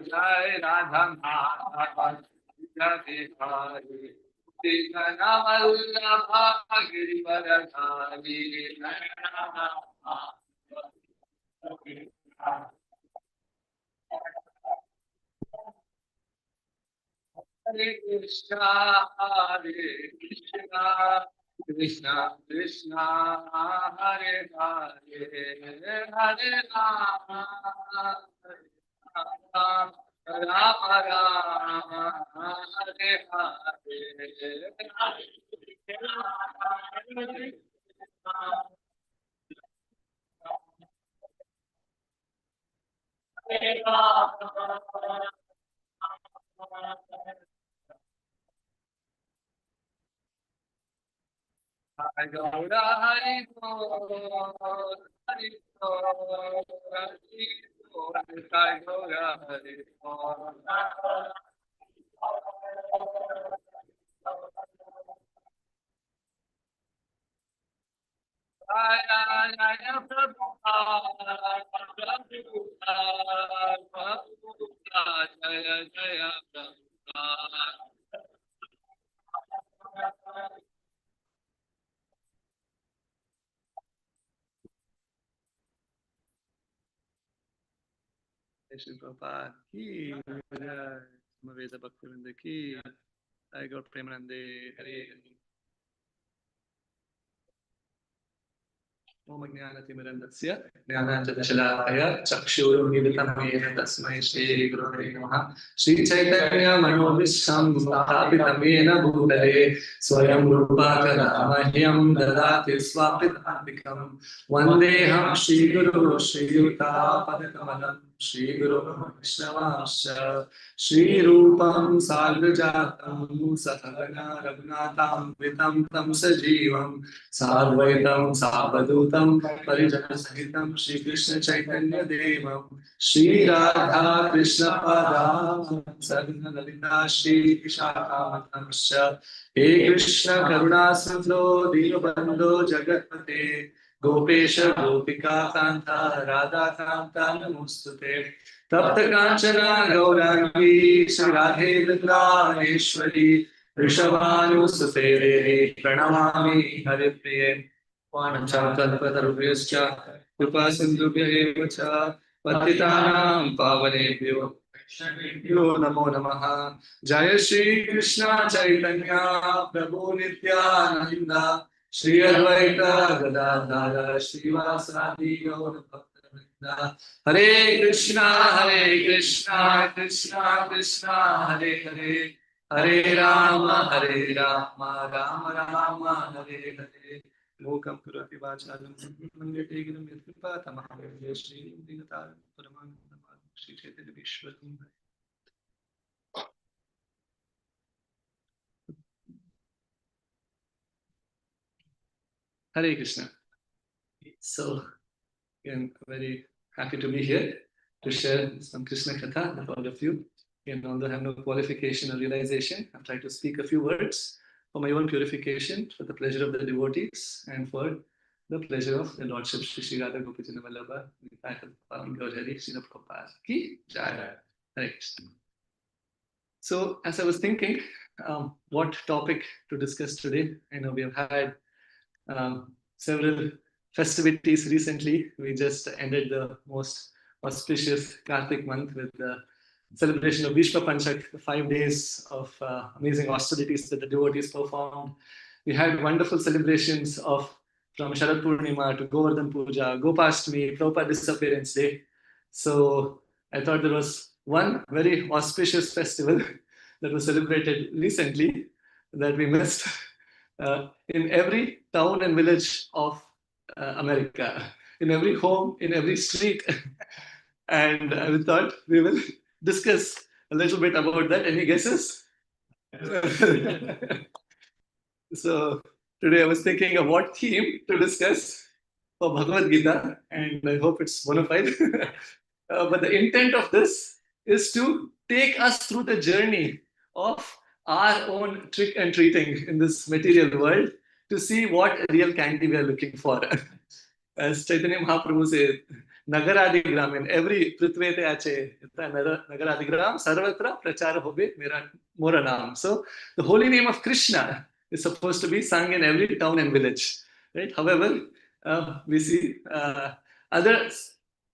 Jai Radha Hare Krishna, Hare Krishna, Krishna Krishna, Hare Hare, Hare Rama, Rama Rama, Hare Hare. Hari Gaura Hari Gaur, Hari Gaur, Hari Gaur, Hari Gaura Hari Gaur. Jaya Jaya Prabhupada, Prabhupada, Prabhupada, Jaya Jaya Prabhupada. Shri Prabhupada ki jai, Samaveda Bhaktivinoda ki jai, Gaur Premanande Hare. Om Jnanatimirandasya Jnananjana Chakshurumilitam Yena Tasmai Shri Gurave Namaha. Shri Chaitanya Manobisham Sthapitam Yena Bhutale Swayam Rupa Kadamahyam Dadati Swapitabhikam Vandeham Shri Guru Shri Yuta Padakamalam Shri Guru Vaishnavasya Shri Rupam Sarvajatam Sahagana Raghunatam Vitam Tam Sajivam Sarvaitam Savadutam Parijana Sahitam Shri Krishna Chaitanya Devam Shri Radha Krishna Padam Sarvana Lalita Shri Vishakamatamsya He Krishna Karuna Sindho Dinabandho Jagatpate Gopesha Gopika Kanta Radha Kanta Namostute Tapta Kanchana Gaurangi Shri Radhe Vrindaneshwari Rishabhanusute Pranamami Haripriye Vanachalkalpatarubhyascha Kripa Sindhubhya eva cha Patitanam Pavanebhyo Yo Namo Namaha. Jaya Shri Krishna Chaitanya Prabhu Nityananda Shri Advaita Gadadhara Srivasadi Gaur Bhaktivinoda. Hare Krishna Krishna Krishna Hare Hare Hare Rama Rama Rama Hare Hare. Lokam Kurati Vachalam Mangateginam Yathipa Tamahaya Shri Dinataram Paramanandam Shri Chaitanya Vishwatam. Hare Krishna. So, again, very happy to be here to share some Krishna Katha with all of you. And although I have no qualification or realization, I'll try to speak a few words for my own purification, for the pleasure of the devotees, and for the pleasure of the Lordship Shri Shri Radha Gopijana Vallabha, the fact of Pavan Gaudhari, Srila Prabhupada ki jai. Hare Krishna. So, as I was thinking, what topic to discuss today, I know we have had several festivities recently. We just ended the most auspicious Kartik month with the celebration of Vishwa Panchak, 5 days of amazing austerities that the devotees performed. We had wonderful celebrations of from Sharad Purnima to Govardhan Puja, Gopashtami, Prabhupada Disappearance Day. So I thought there was one very auspicious festival that was celebrated recently that we missed. In every town and village of America, in every home, in every street. And we thought we will discuss a little bit about that. Any guesses? So today I was thinking of what theme to discuss for Bhagavad Gita, and I hope it's bona fide. But the intent of this is to take us through the journey of our own trick and treating in this material world to see what real candy we are looking for. As Chaitanya Mahaprabhu says, Nagaradigram, in every Prithvete Ache, Nagaradigram, Sarvatra Prachara Hobe, Mora Naam. So the holy name of Krishna is supposed to be sung in every town and village. Right? However, we see other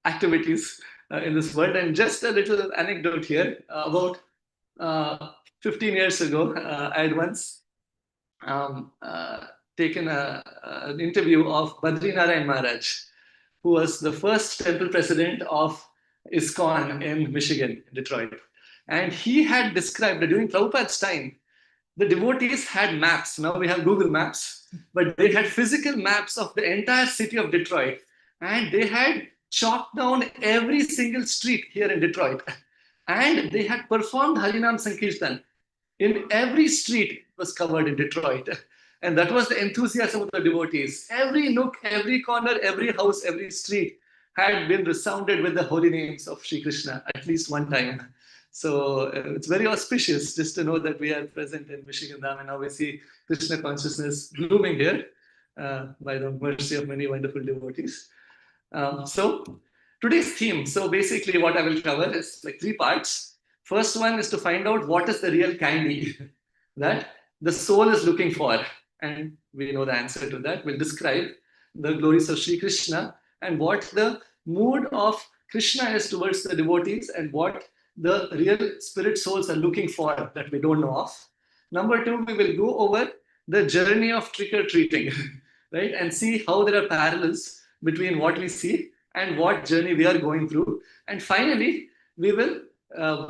activities in this world. And just a little anecdote here about 15 years ago, I had once taken an interview of Badrinarayan Maharaj, who was the first temple president of ISKCON in Michigan, Detroit. And he had described that during Prabhupada's time, the devotees had maps. Now we have Google Maps, but they had physical maps of the entire city of Detroit. And they had chalked down every single street here in Detroit. And they had performed Harinam Sankirtan in every street was covered in Detroit. And that was the enthusiasm of the devotees. Every nook, every corner, every house, every street had been resounded with the holy names of Sri Krishna at least one time. So it's very auspicious just to know that we are present in Michigan Dham, and now we see Krishna consciousness blooming here by the mercy of many wonderful devotees. So today's theme, so basically what I will cover is like 3 parts. First one is to find out what is the real candy that the soul is looking for. And we know the answer to that. We'll describe the glories of Sri Krishna and what the mood of Krishna is towards the devotees and what the real spirit souls are looking for that we don't know of. Number 2, we will go over the journey of trick-or-treating, right? And see how there are parallels between what we see and what journey we are going through. And finally, we will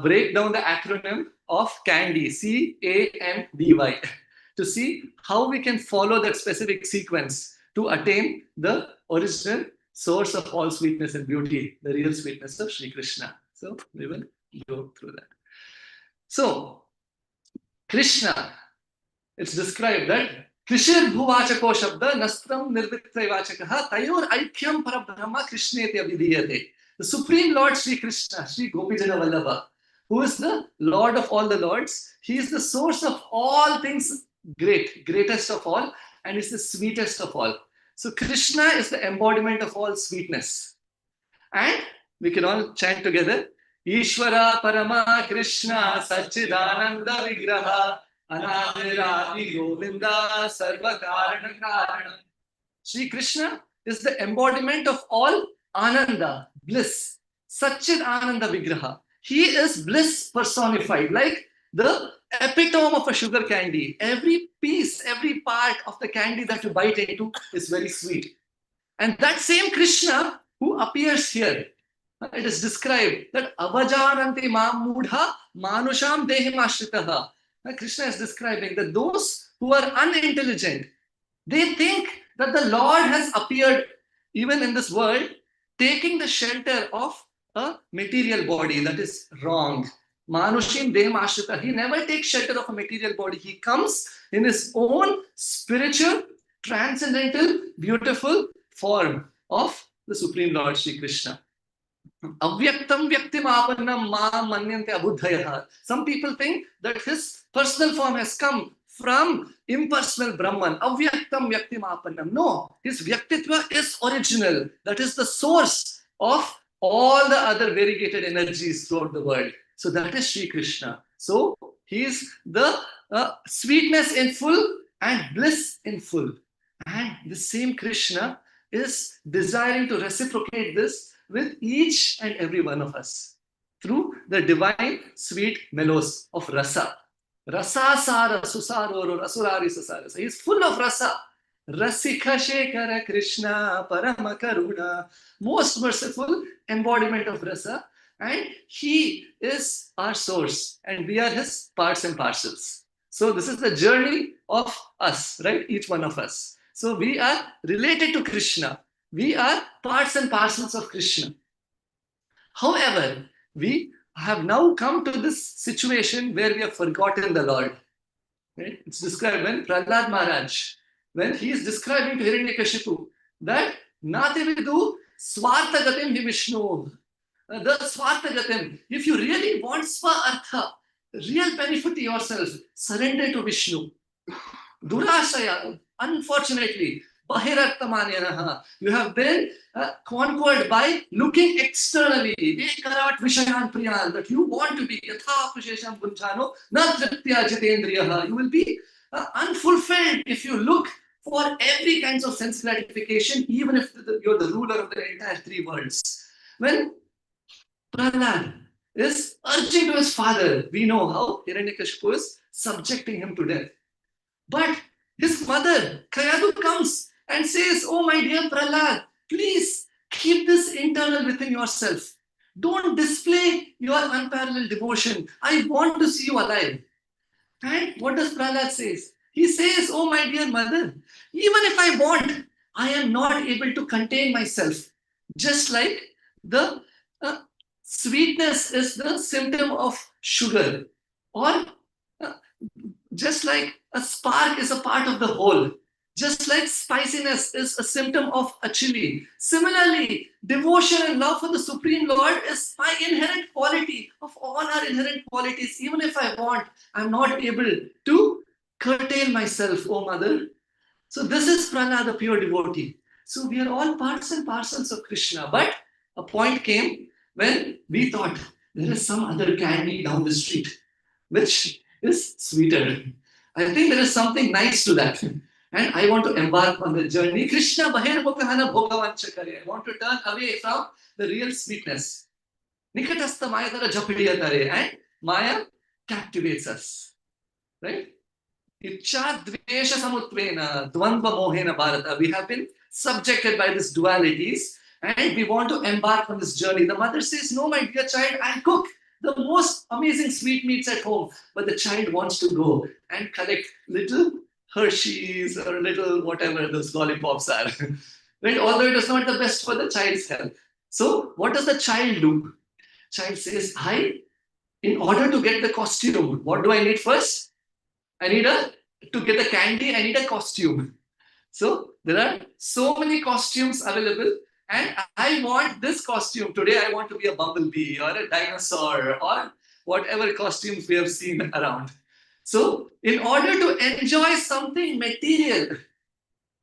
break down the acronym of CANDY, C-A-N-D-Y, to see how we can follow that specific sequence to attain the original source of all sweetness and beauty, the real sweetness of Sri Krishna. So we will go through that. So, Krishna, it's described that Krishir Bhuvachako Shabda Nastram Nirvitrayvachakaha Tayor Aikyam Parabrahma Krishnete Abhidiyate. The Supreme Lord Sri Krishna, Sri Gopijana Vallabha, who is the Lord of all the Lords. He is the source of all things great, greatest of all, and is the sweetest of all. So Krishna is the embodiment of all sweetness. And we can all chant together. Ishvara Parama Krishna Satchidananda Vigraha Anadiravi Govinda Sarva Karana Karana. Sri Krishna is the embodiment of all Ananda, bliss. Satchid Ananda Vigraha. He is bliss personified, like the epitome of a sugar candy. Every piece, every part of the candy that you bite into is very sweet. And that same Krishna who appears here, it is described that Avajananti Mam Mudha Manusham Dehim Ashritaha. Krishna is describing that those who are unintelligent, they think that the Lord has appeared even in this world, taking the shelter of a material body. That is wrong. Manushim Dehim Ashrita. He never takes shelter of a material body. He comes in his own spiritual, transcendental, beautiful form of the Supreme Lord Sri Krishna. Avyaktam Vyaktim Apannam Ma Manyante Abudhayaha. Some people think that his personal form has come from impersonal Brahman. Avyaktam Vyaktim Apannam. No, his Vyaktitva is original. That is the source of all the other variegated energies throughout the world. So that is Sri Krishna. So he is the sweetness in full and bliss in full. And the same Krishna is desiring to reciprocate this with each and every one of us through the divine sweet mellows of rasa. Rasa sara susaroro rasurari susara. He is full of rasa. Rasika Shekara Krishna Parama Karuna. Most merciful embodiment of rasa. And he is our source. And we are his parts and parcels. So this is the journey of us, right? Each one of us. So we are related to Krishna. We are parts and parcels of Krishna. However, we have now come to this situation where we have forgotten the Lord. Right? It's described when Prahlad Maharaj, when he is describing to Hiranyakashipu that Natividu Swartagatim hi Vishnu. The Swartagatim. If you really want Swa Artha, real benefit to yourself, surrender to Vishnu. Durashaya, unfortunately, Bahirartamanyanaha, you have been conquered by looking externally. Ekarat Vishayan Priyan, that you want to be Yatha Pushesham Bunchano, Natriptya Jitendriyaha. You will be unfulfilled if you look for every kinds of sense gratification, even if you're the ruler of the entire three worlds. When Prahlad is urging to his father, we know how Hiranyakashipu is subjecting him to death. But his mother, Kayadu, comes and says, "Oh, my dear Prahlad, please keep this internal within yourself. Don't display your unparalleled devotion. I want to see you alive." And what does Prahlad say? He says, "Oh, my dear mother, even if I want, I am not able to contain myself. Just like the sweetness is the symptom of sugar, or just like a spark is a part of the whole, just like spiciness is a symptom of a chili. Similarly, devotion and love for the Supreme Lord is my inherent quality of all our inherent qualities. Even if I want, I'm not able to curtail myself, oh mother." So this is Prana, the pure devotee. So we are all parts and parcels of Krishna. But a point came when we thought there is some other candy down the street, which is sweeter. I think there is something nice to that. And I want to embark on the journey. Krishna Bahirmukahana Bhogavanchakare. I want to turn away from the real sweetness. Nikatastha Mayatara Japidiyatare. And Maya captivates us. Right? Ichcha Dvesha Samutvena Dvandva Mohena Bharata. We have been subjected by these dualities and we want to embark on this journey. The mother says, "No, my dear child, I'll cook the most amazing sweetmeats at home." But the child wants to go and collect little Hershey's or little whatever those lollipops are. Right? Although it is not the best for the child's health. So what does the child do? Child says, in order to get the costume, what do I need first? To get the candy, I need a costume. So there are so many costumes available, and I want this costume. Today I want to be a bumblebee or a dinosaur or whatever costumes we have seen around. So in order to enjoy something material,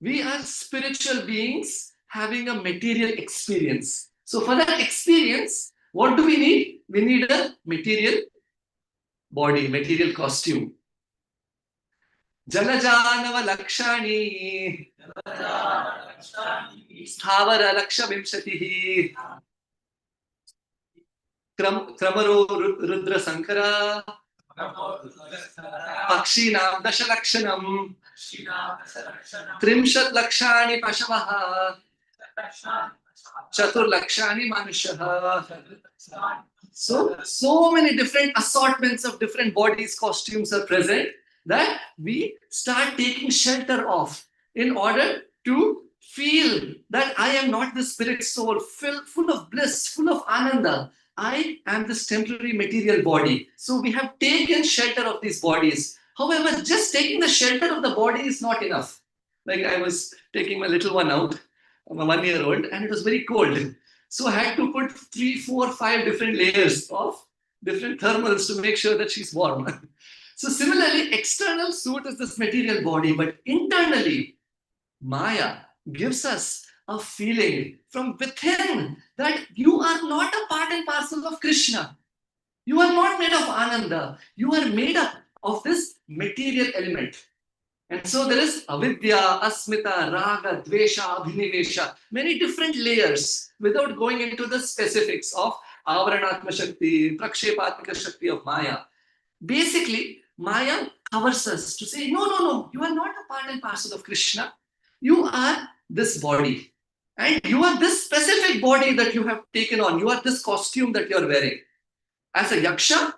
we are spiritual beings having a material experience. So for that experience, what do we need? We need a material body, material costume. Jalajanava Lakshani Sthavara Laksha Vimshatihi Kramaro Rudra Sankara Pakshinam Dashalakshanam Trimshat Lakshani Pashavaha Chatur Lakshani Manushaha. So many different assortments of different bodies, costumes are present that we start taking shelter of in order to feel that I am not the spirit soul, full of bliss, full of ananda. I am this temporary material body. So we have taken shelter of these bodies. However, just taking the shelter of the body is not enough. Like I was taking my little one out, my 1-year-old, and it was very cold. So I had to put 3, 4, 5 different layers of different thermals to make sure that she's warm. So similarly, external suit is this material body, but internally, Maya gives us a feeling from within that you are not a part and parcel of Krishna. You are not made of Ananda. You are made up of this material element. And so there is avidya, asmita, raga, dvesha, abhinivesha, many different layers without going into the specifics of avaranatma shakti, prakshepatmika shakti of Maya. Basically, Maya covers us to say, no, you are not a part and parcel of Krishna. You are this body. And you are this specific body that you have taken on. You are this costume that you are wearing. As a yaksha,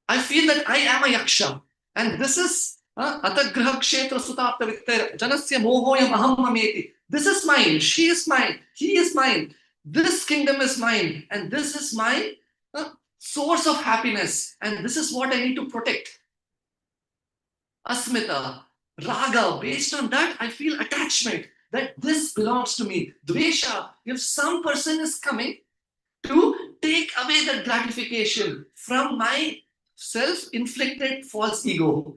I feel that I am a yaksha. And this is Atagraha Kshetra Sutapta Vittera Janasya Mohoyam Aham Mameti. This is mine, she is mine, he is mine. This kingdom is mine, and this is my source of happiness, and this is what I need to protect. Asmita, raga, based on that, I feel attachment that this belongs to me. Dvesha, if some person is coming to take away that gratification from my self-inflicted false ego.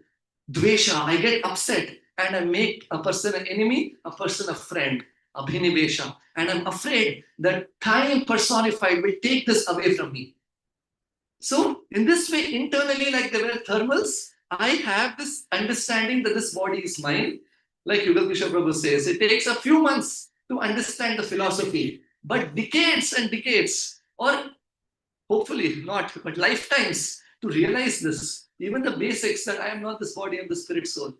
Dvesha, I get upset and I make a person an enemy, a person a friend. Abhinivesha. And I'm afraid that time personified will take this away from me. So in this way, internally, like there were thermals, I have this understanding that this body is mine. Like Yugal Kishore Prabhu says, it takes a few months to understand the philosophy, but decades and decades, or hopefully not, but lifetimes to realize this, even the basics that I am not this body, I am the spirit soul.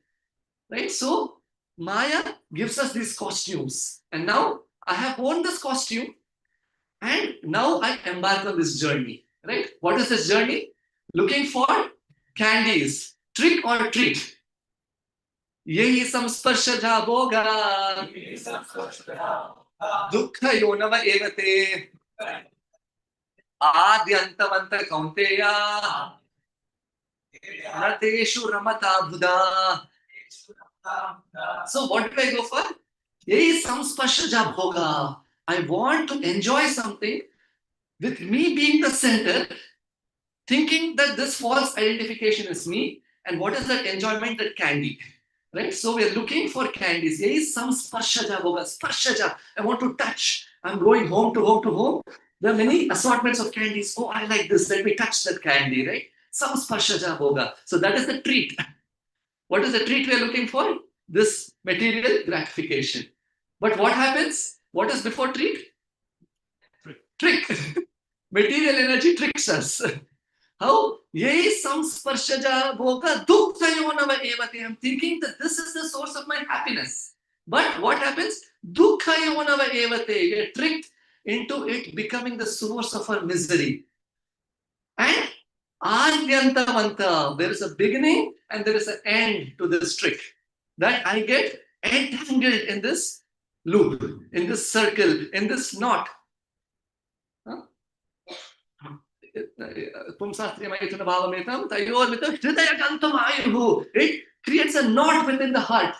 Right? So Maya gives us these costumes. And now I have worn this costume and now I embark on this journey. Right? What is this journey? Looking for candies, trick or treat. Yehi samsparshaja bhoga dukkha yonava evate adyantavanta kaunteya nateshu ramata buddha. So what do I go for? Yehi samsparshaja bhoga. I want to enjoy something with me being the center, thinking that this false identification is me. And what is that enjoyment? That candy. Right? So we're looking for candies. There is some sparshaja bhoga. Sparshaja. I want to touch. I'm going home to home to home. There are many assortments of candies. Oh, I like this. Let me touch that candy, right? Some sparshaja bhoga. So that is the treat. What is the treat we are looking for? This material gratification. But what happens? What is before treat? Trick. Material energy tricks us. How? Yeh samsparshaja bhoga dukkha yonava evate. I'm thinking that this is the source of my happiness. But what happens? Dukkha yonava evate. You're tricked into it becoming the source of our misery. And adyantavanta. There is a beginning and there is an end to this trick. That I get entangled in this loop, in this circle, in this knot. It creates a knot within the heart.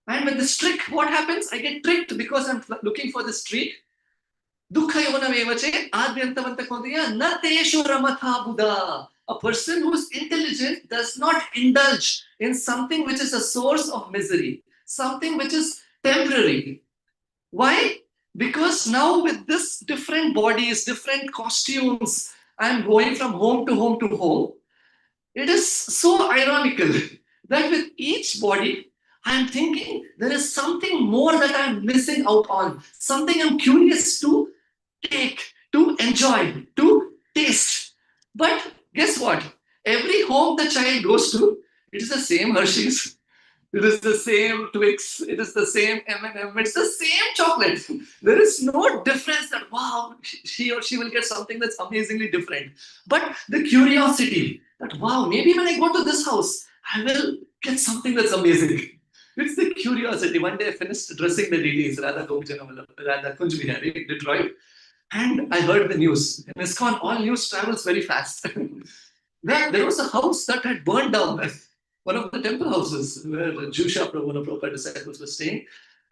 And with this trick, what happens? I get tricked because I'm looking for this treat. A person who is intelligent does not indulge in something which is a source of misery, something which is temporary. Why? Because now with this different bodies, different costumes, I'm going from home to home to home. It is so ironical that with each body, I'm thinking there is something more that I'm missing out on, something I'm curious to take, to enjoy, to taste. But guess what? Every home the child goes to, it is the same Hershey's. It is the same Twix. It is the same M&M. It's the same chocolate. There is no difference that, wow, she or she will get something that's amazingly different. But the curiosity that, wow, maybe when I go to this house, I will get something that's amazing. It's the curiosity. One day I finished dressing the DDs, Radha Kunj Vihari, Detroit. And I heard the news. In ISKCON, all news travels very fast. There was a house that had burned down. One of the temple houses where Jusha Prabhu, one of Prabhupada's disciples, was staying.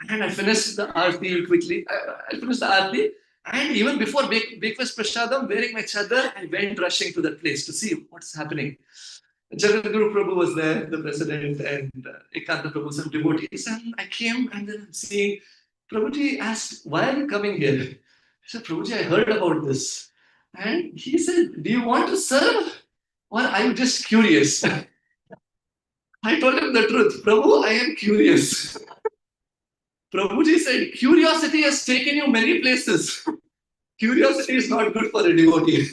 And I finished the Aarti quickly. I finished the Aarti. And even before breakfast prasadam, wearing my chadar, I went rushing to that place to see what's happening. Jagadguru Prabhu was there, the president, and Ekanta Prabhu, some devotees. And I came and then I'm seeing, Prabhuji asked, why are you coming here? I said, Prabhuji, I heard about this. And he said, do you want to serve or are you just curious? I told him the truth. Prabhu, I am curious. Prabhuji said, curiosity has taken you many places. Curiosity is not good for a devotee.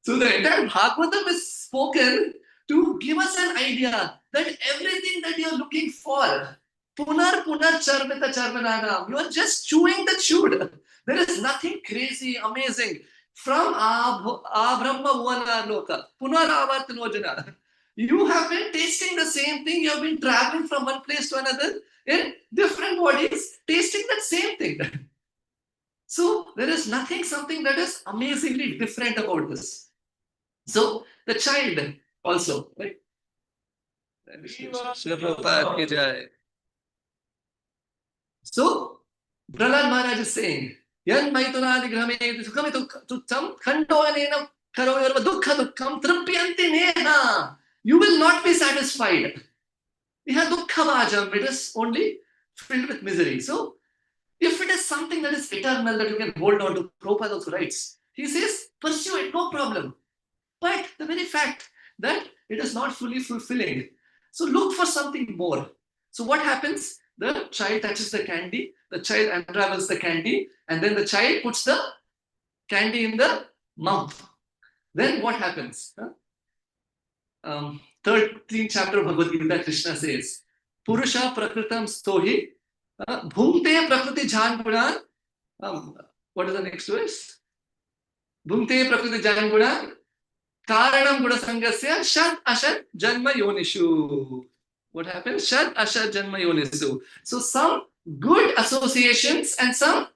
So the entire Bhagavatam is spoken to give us an idea that everything that you're looking for, punar charvita charvananam, you are just chewing the chewed. There is nothing crazy, amazing. From Brahma Bhuvana Loka, Punaravartanojana. You have been tasting the same thing. You have been traveling from one place to another in different bodies, tasting that same thing. So there is something that is amazingly different about this. So the child also, right? So Prahlad Maharaj is saying, Yan Maitunadi Grame Sukamitu Khandoanena Karoyorva dukkha dukkham tripyanti neha. You will not be satisfied. Iha dukkha vajam. It is only filled with misery. So, if it is something that is eternal, that you can hold on to, Prabhupada also writes, he says, pursue it, no problem. But the very fact that it is not fully fulfilling. So look for something more. So what happens? The child touches the candy, the child unravels the candy, and then the child puts the candy in the mouth. Then what happens? 13th chapter of Bhagavad Gita, Krishna says, Purusha prakritam stohi, bhumte prakriti jhan gunan. What is the next verse? Bhumte prakriti jhan gunan. Karanam guna sangasya shad ashad janma yonishu. What happens? Shad ashad janma yonishu. So some good associations and some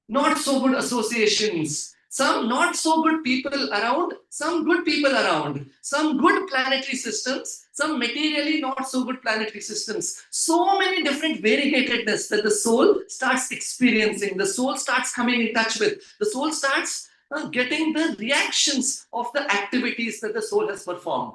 not so good associations. Some not so good people around, some good people around. Some good planetary systems, some materially not so good planetary systems. So many different variegatedness that the soul starts experiencing. The soul starts coming in touch with. The soul starts getting the reactions of the activities that the soul has performed.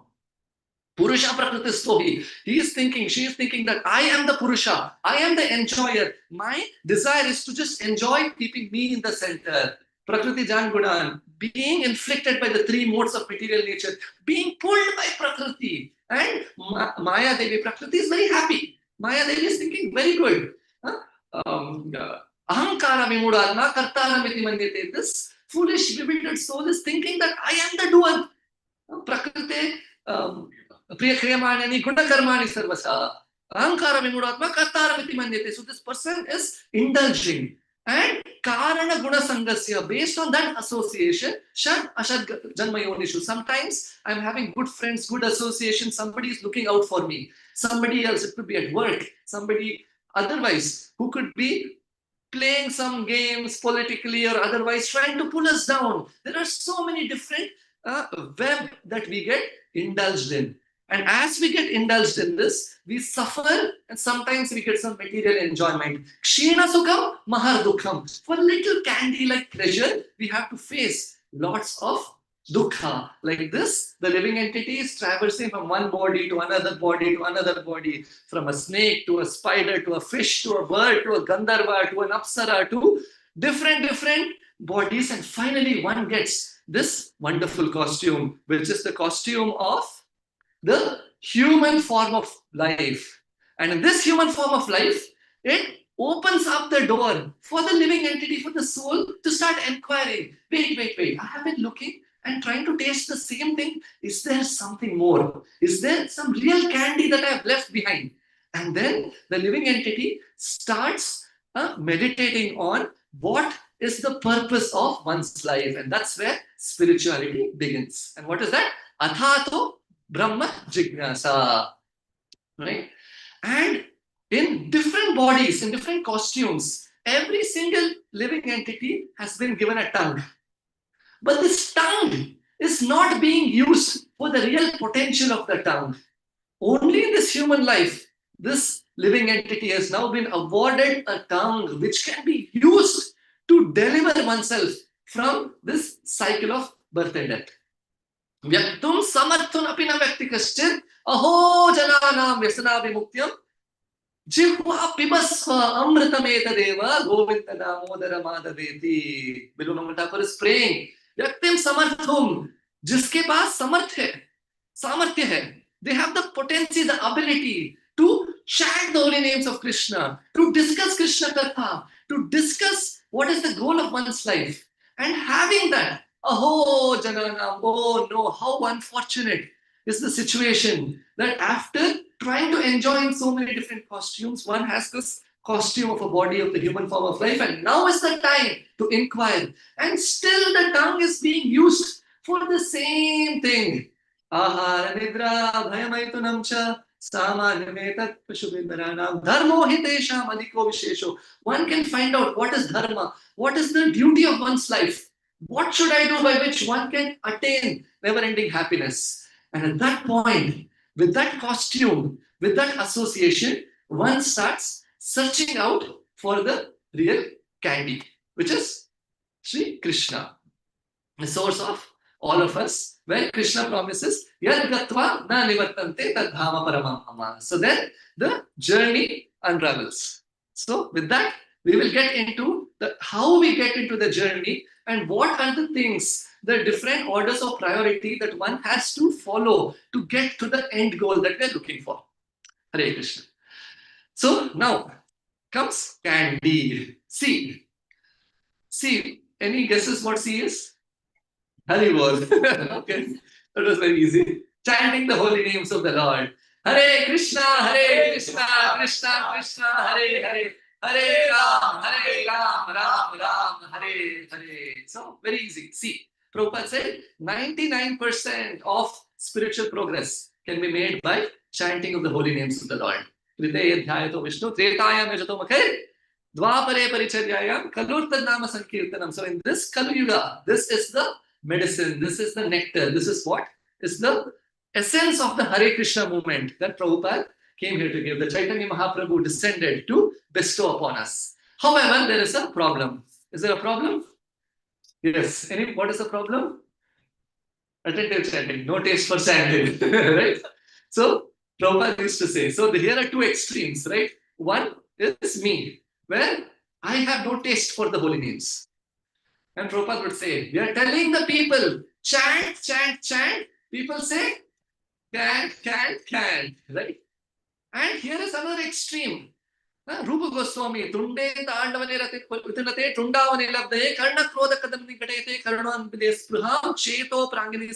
Purusha Prakritistohi. He is thinking, she is thinking that I am the Purusha, I am the enjoyer. My desire is to just enjoy keeping me in the center. Prakriti Jan Gunan, being inflicted by the three modes of material nature, being pulled by Prakriti. And Maya Devi, Prakriti is very happy. Maya Devi is thinking, very good. Ahankara Vimudatma Kartaramiti Manyate. This foolish, bewildered soul is thinking that I am the doer. Prakriti. Priyakriyamani Gunakarmani Sarvasa. Ahankara Vimudatma Kartaramiti Manyate. So this person is indulging. And Karana Guna Sangasya, based on that association, Shad Ashad Janma Yonishu. Sometimes I'm having good friends, good association, somebody is looking out for me. Somebody else, it could be at work, somebody otherwise who could be playing some games politically or otherwise, trying to pull us down. There are so many different web that we get indulged in. And as we get indulged in this, we suffer and sometimes we get some material enjoyment. Kshina sukham, mahar dukham. For little candy-like pleasure, we have to face lots of dukkha. Like this, the living entity is traversing from one body to another body to another body, from a snake to a spider to a fish to a bird to a gandharva to an apsara to different bodies, and finally one gets this wonderful costume, which is the costume of the human form of life. And in this human form of life, it opens up the door for the living entity, for the soul to start inquiring. Wait. I have been looking and trying to taste the same thing. Is there something more? Is there some real candy that I have left behind? And then the living entity starts meditating on what is the purpose of one's life. And that's where spirituality begins. And what is that? Athato Brahma Jignasa. Right? And in different bodies, in different costumes, every single living entity has been given a tongue. But this tongue is not being used for the real potential of the tongue. Only in this human life, this living entity has now been awarded a tongue which can be used to deliver oneself from this cycle of birth and death. Vyaktum samarthun apina vyakti kaschit aho jananam vyasanavimukyam jihva pibasva amritametadeva govinda damodara madhaveti. Bilu Thakur is praying. Vyaktim samarthum, जिसके पास सामर्थ्य है, they have the potency, the ability to chant the holy names of Krishna, to discuss Krishna Katha, to discuss what is the goal of one's life. And having that, aho jananam, oh no, how unfortunate is the situation that after trying to enjoy in so many different costumes, one has this costume of a body of the human form of life, and now is the time to inquire. And still the tongue is being used for the same thing. Ahara nidra bhayamaitunam cha samanyametat pashubindaranam dharmo hitesham adhiko vishesho. One can find out what is dharma, what is the duty of one's life, what should I do by which one can attain never-ending happiness. And at that point, with that costume, with that association, one starts searching out for the real candy, which is Sri Krishna, the source of all of us, where Krishna promises, Yad gatva na nivartante tad dhama paramam mama. So then the journey unravels. So with that, we will get into how we get into the journey and what are the things, the different orders of priority that one has to follow to get to the end goal that we are looking for. Hare Krishna. So now comes candy. C. Any guesses what C is? Hari Bol. Okay, that was very easy. Chanting the holy names of the Lord. Hare Krishna, Krishna Krishna, Hare Hare. Hare Ram, Ram Ram, Hare Hare. So, very easy. See, Prabhupada said 99% of spiritual progress can be made by chanting of the holy names of the Lord. Hridaya Dhyayato Vishnu, Tretayam Yajato Makhe, Dvapare Paricharyayam, Kalurtad Nama Sankirtanam. So, in this Kali Yuga, this is the medicine, this is the nectar, this is what is the essence of the Hare Krishna movement that Prabhupada came here to give. The Chaitanya Mahaprabhu descended to bestow upon us. However, there is a problem. Is there a problem? Yes. What is the problem? Attentive chanting, no taste for chanting, right? So, Prabhupada used to say, so here are two extremes, right? One is me, where I have no taste for the holy names. And Prabhupada would say, we are telling the people, chant, chant, chant. People say, can't, right? And here is another extreme. Rupa Goswami, Tunde Taandavane Rate Vitunate, Tundavane Labde, Karna Kroda Kadam Nikate, Karunan Vides Pruham, Cheto Prangini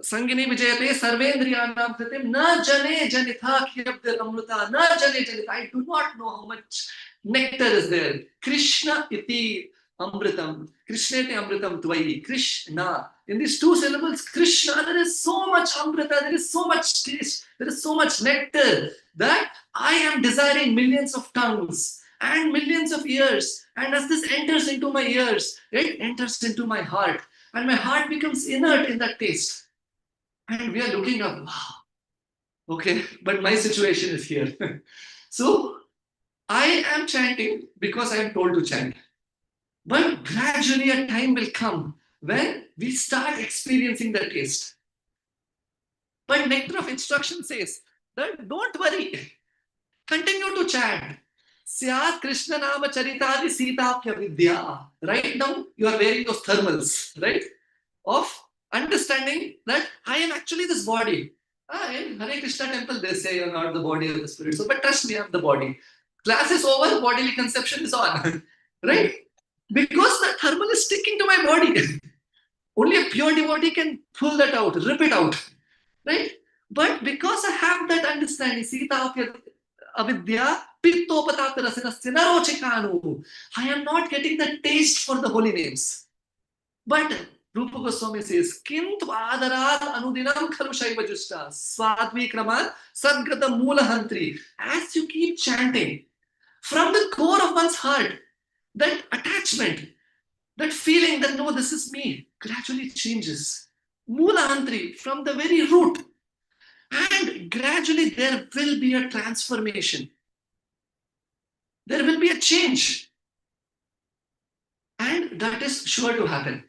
Sangini Vijayate, Sarvendriyanam Kritim, Na Jane Janitha Kyabdil Amruta, Na Jane Janitha. I do not know how much nectar is there. Krishna iti Amritam, Krishna iti Amritam Tvai, Krishna. In these two syllables, Krishna, there is so much Amrita, there is so much taste, there is so much nectar that I am desiring millions of tongues and millions of ears. And as this enters into my ears, it enters into my heart. And my heart becomes inert in that taste. And we are looking up, wow, okay, but my situation is here. So, I am chanting because I am told to chant. But gradually a time will come when we start experiencing the taste. But Nectar of Instruction says that don't worry, continue to chant. Syat Krishna Nama Charitadi Sitapya Vidya. Right now, you are wearing those thermals, right? Of understanding that I am actually this body. In Hare Krishna temple, they say you're not the body of the spirit. So, but trust me, I'm the body. Class is over, bodily conception is on. Right? Because that thermal is sticking to my body. Only a pure devotee can pull that out, rip it out. Right? But because I have that understanding, Sita Avidya, I am not getting the taste for the holy names. But Rupa Goswami says, Kintu adarat anudinam khalu shaiva justa, swadvi kramat sadgata mula hantri. As you keep chanting, from the core of one's heart, that attachment, that feeling that no, this is me, gradually changes. Mula hantri, from the very root. And gradually there will be a transformation. There will be a change. And that is sure to happen.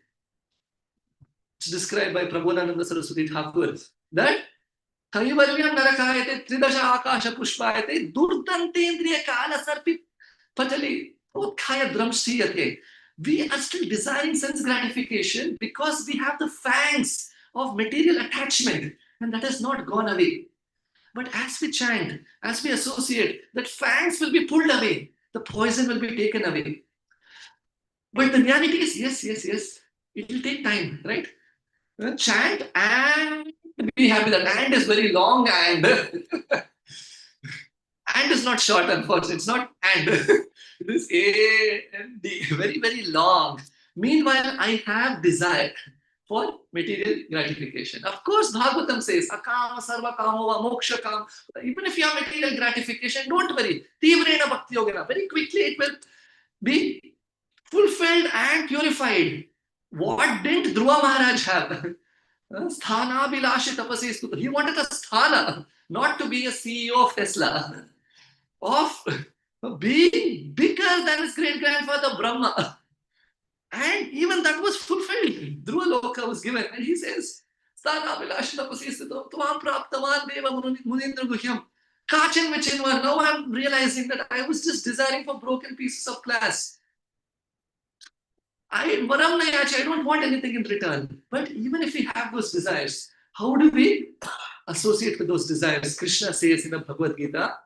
It's described by Prabodhananda Saraswati Thakur that Kaivalyam Narakayate Tridasha Akasha Pushpayate Durdantendriya Kala Sarpi Patali Utkaya Dramshriyate. We are still desiring sense gratification because we have the fangs of material attachment and that has not gone away. But as we chant, as we associate, that fangs will be pulled away. The poison will be taken away. But the reality is, yes. It will take time, right? Chant and be happy. That and is very long and and is not short, unfortunately. It's not and. It is A and D. Very, very long. Meanwhile, I have desire for material gratification. Of course, Bhagavatam says, Akama sarva kamova moksha kam. Even if you have material gratification, don't worry. Tivrena bhakti yogena. Very quickly it will be fulfilled and purified. What didn't Dhruva Maharaj have? Sthana bilashi tapasi stuta. He wanted a sthana, not to be a CEO of Tesla. Of being bigger than his great-grandfather Brahma. And And even that was fulfilled. Dhruva Loka was given. And he says, now I'm realizing that I was just desiring for broken pieces of glass. I don't want anything in return. But even if we have those desires, how do we associate with those desires? Krishna says in the Bhagavad Gita,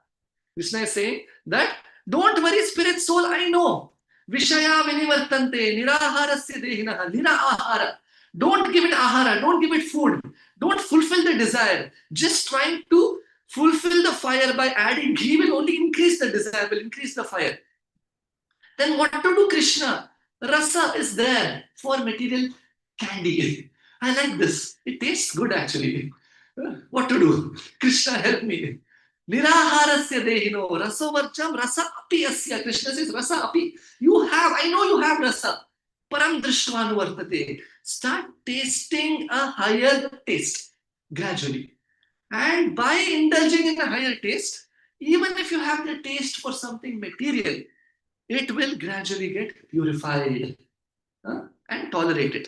Krishna is saying that don't worry, spirit soul, I know. Vishaya vinivartante, niraharasya dehinaha, nirahara. Don't give it ahara, don't give it food. Don't fulfill the desire. Just trying to fulfill the fire by adding ghee will only increase the desire, will increase the fire. Then what to do, Krishna? Rasa is there for material candy. I like this. It tastes good actually. What to do? Krishna, help me. Niraharasya dehino, rasovarcham rasa api asya. Krishna says, rasa api. You have, I know you have rasa. Param drishtva vartate. Start tasting a higher taste gradually. And by indulging in a higher taste, even if you have the taste for something material, it will gradually get purified and tolerated.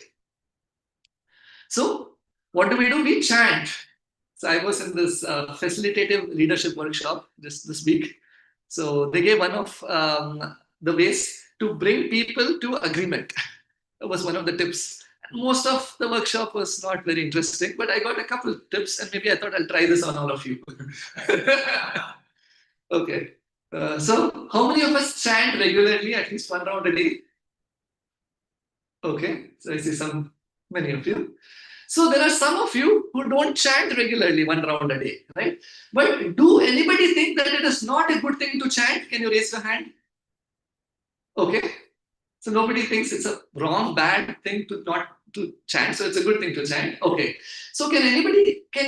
So, what do? We chant. So, I was in this facilitative leadership workshop this week. So, they gave one of the ways to bring people to agreement. That was one of the tips. Most of the workshop was not very interesting, but I got a couple of tips and maybe I thought I'll try this on all of you. Okay. So, how many of us chant regularly, at least one round a day? Okay, so I see many of you. So, there are some of you who don't chant regularly, one round a day, right? But do anybody think that it is not a good thing to chant? Can you raise your hand? Okay. So, nobody thinks it's a wrong, bad thing to not to chant. So, it's a good thing to chant. Okay. So, can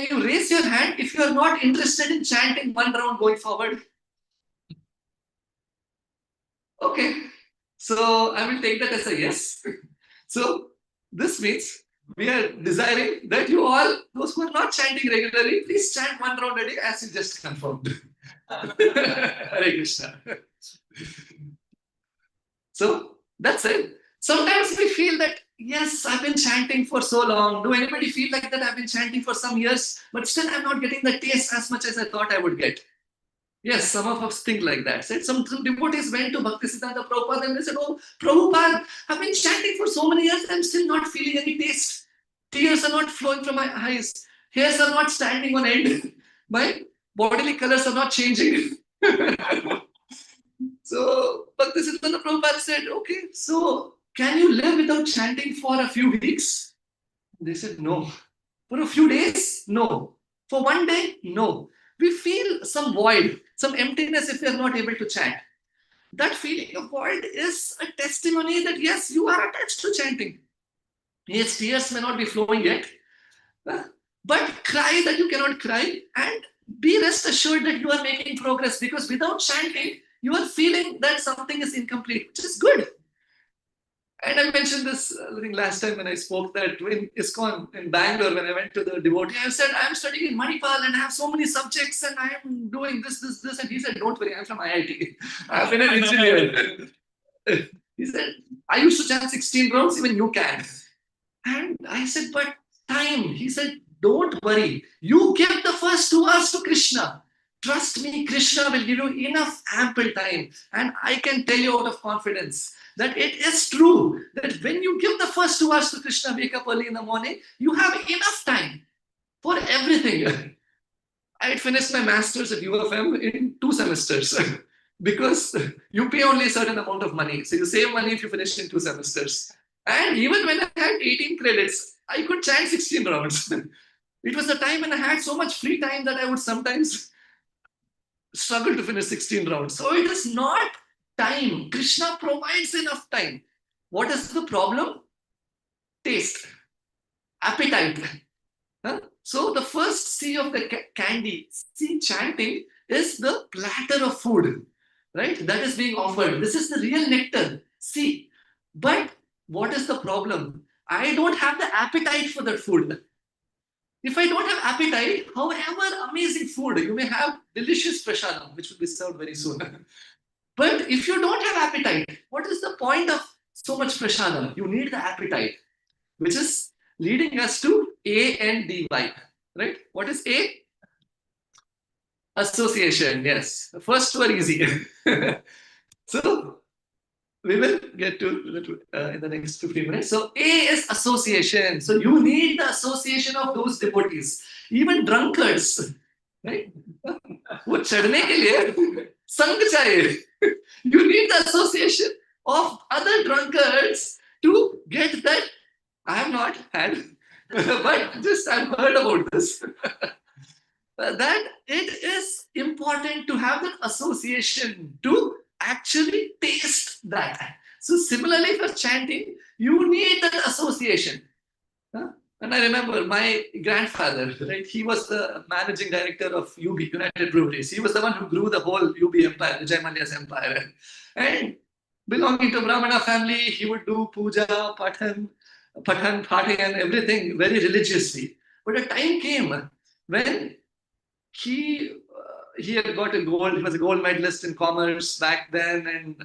you raise your hand if you are not interested in chanting one round going forward? Okay, so I will take that as a yes. So this means we are desiring that you all, those who are not chanting regularly, please chant one round a day as you just confirmed. Hare Krishna. So that's it. Sometimes we feel that, yes, I've been chanting for so long. Do anybody feel like that? I've been chanting for some years, but still I'm not getting the taste as much as I thought I would get. Yes, some of us think like that. Said some devotees went to Bhaktisiddhanta Prabhupada and they said, oh, Prabhupada, I've been chanting for so many years, I'm still not feeling any taste. Tears are not flowing from my eyes. Hairs are not standing on end. My bodily colors are not changing. So Bhaktisiddhanta Prabhupada said, okay, so can you live without chanting for a few weeks? They said, no. For a few days? No. For one day? No. We feel some void, some emptiness if we are not able to chant. That feeling of void is a testimony that yes, you are attached to chanting. Yes, tears may not be flowing yet, but cry that you cannot cry and be rest assured that you are making progress, because without chanting, you are feeling that something is incomplete, which is good. And I mentioned this, I think last time when I spoke, that in ISKCON in Bangalore, when I went to the devotee, I said, I'm studying in Manipal and I have so many subjects and I am doing this. And he said, don't worry, I'm from IIT. I've been an engineer. He said, I used to chant 16 rounds, even you can. And I said, but time. He said, don't worry. You give the first 2 hours to Krishna. Trust me, Krishna will give you enough ample time. And I can tell you out of confidence that it is true that when you give the first 2 hours to Krishna, wake up early in the morning, you have enough time for everything. I had finished my master's at UFM in 2 semesters because you pay only a certain amount of money. So you save money if you finish in 2 semesters. And even when I had 18 credits, I could chant 16 rounds. It was the time when I had so much free time that I would sometimes struggle to finish 16 rounds. So it is not time. Krishna provides enough time. What is the problem? Taste, appetite. So the first C of the candy, C chanting, is the platter of food, right? That is being offered. This is the real nectar, C. But what is the problem? I don't have the appetite for that food. If I don't have appetite, however amazing food, you may have delicious prasadam, which will be served very soon. But if you don't have appetite, what is the point of so much prasadam. You need the appetite, which is leading us to ANDY. Right? What is A? Association. Yes. The first two are easy. So we will get to in the next 15 minutes. So A is association. So you need the association of those devotees. Even drunkards. Right? वो चढ़ने के लिए संग चाहिए. You need the association of other drunkards to get that. I have not had, but just I've heard about this. That it is important to have that association to actually taste that. So similarly for chanting, you need that association. And I remember my grandfather, right? He was the managing director of UB, United Breweries. He was the one who grew the whole UB empire, Vijay Mallya's empire. And belonging to Brahmana family, he would do puja, patan, party and everything very religiously. But a time came when he had got a gold. He was a gold medalist in commerce back then,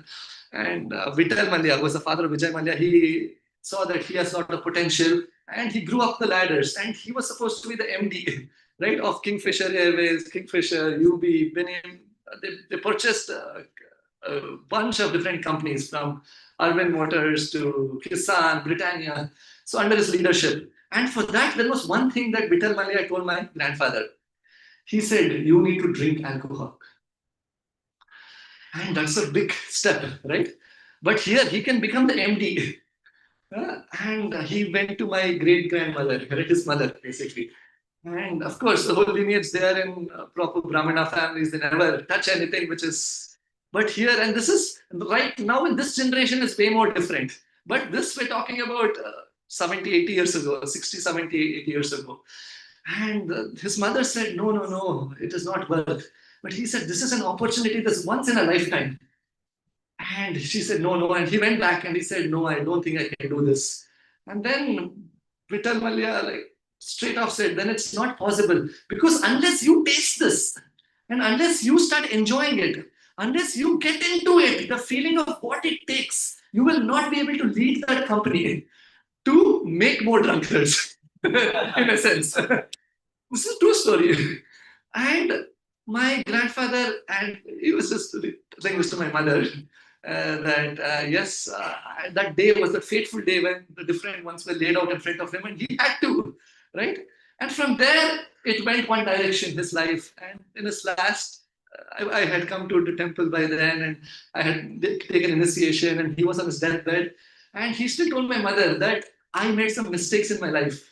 and Vittal Mallya was the father of Vijay Mallya. He saw that he has a lot of potential, and he grew up the ladders. And he was supposed to be the MD, right, of Kingfisher Airways, Kingfisher, UB, Benin. They purchased a bunch of different companies from Arvind Motors to Kisan, Britannia. So under his leadership, and for that there was one thing that Vittal Mallya told my grandfather. He said, you need to drink alcohol. And that's a big step, right? But here he can become the MD. And he went to my great-grandmother, his mother, basically. And of course, the whole lineage there in proper Brahmana families, they never touch anything which is... But here, and this is right now in this generation is way more different. But this we're talking about 70, 80 years ago, 60, 70, 80 years ago. And his mother said, no, it is not worth. But he said, this is an opportunity that's once in a lifetime. And she said, no. And he went back and he said, no, I don't think I can do this. And then Vittal Mallya straight off said, then it's not possible. Because unless you taste this, and unless you start enjoying it, unless you get into it, the feeling of what it takes, you will not be able to lead that company to make more drunkards, in a sense. This is a true story. And my grandfather, and he was just saying this to my mother, that day was the fateful day when the different ones were laid out in front of him, and he had to, right? And from there, it went one direction, his life. And in his last, I had come to the temple by then, and I had taken initiation, and he was on his deathbed. And he still told my mother that I made some mistakes in my life.